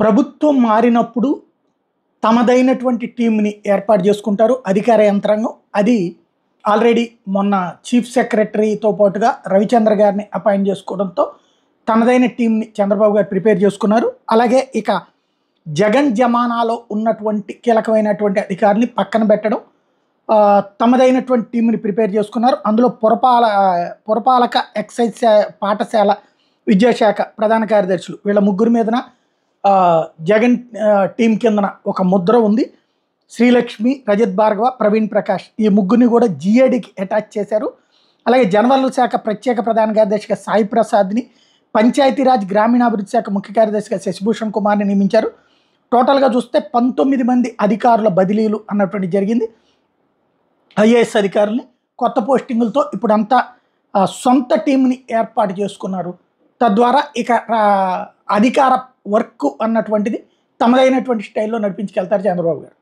ప్రభుత్వం మారినప్పుడు తమదైనటువంటి టీంని ఏర్పాటు చేసుకుంటారు అధికార యంత్రాంగం. అది ఆల్రెడీ మొన్న చీఫ్ సెక్రటరీతో పాటుగా రవిచంద్ర గారిని అపాయింట్ చేసుకోవడంతో తనదైన టీంని చంద్రబాబు గారు ప్రిపేర్ చేసుకున్నారు. అలాగే ఇక జగన్ జమానాలో ఉన్నటువంటి కీలకమైనటువంటి అధికారిని పక్కన పెట్టడం, తమదైనటువంటి టీంని ప్రిపేర్ చేసుకున్నారు. అందులో పురపాలక ఎక్సైజ్ పాఠశాల విద్యాశాఖ ప్రధాన కార్యదర్శులు వీళ్ళ ముగ్గురు మీదన జగన్ టీం కిందన ఒక ముద్ర ఉంది. శ్రీలక్ష్మి, రజత్ భార్గవ, ప్రవీణ్ ప్రకాష్ ఈ ముగ్గురిని కూడా జిఏడికి అటాచ్ చేశారు. అలాగే జనవరుల శాఖ ప్రత్యేక ప్రధాన కార్యదర్శిగా సాయి ప్రసాద్ని, పంచాయతీరాజ్ గ్రామీణాభివృద్ధి శాఖ ముఖ్య కార్యదర్శిగా శశిభూషణ్ కుమార్ని నియమించారు. టోటల్గా చూస్తే 19 మంది అధికారుల బదిలీలు అన్నటువంటి జరిగింది. ఐఏఎస్ అధికారుల్ని కొత్త పోస్టింగులతో ఇప్పుడంతా సొంత టీంని ఏర్పాటు చేసుకున్నారు. తద్వారా ఇక అధికార వర్క్ అన్నటువంటిది తమదైనటువంటి స్టైల్లో నడిపించుకెళ్తారు చంద్రబాబు గారు.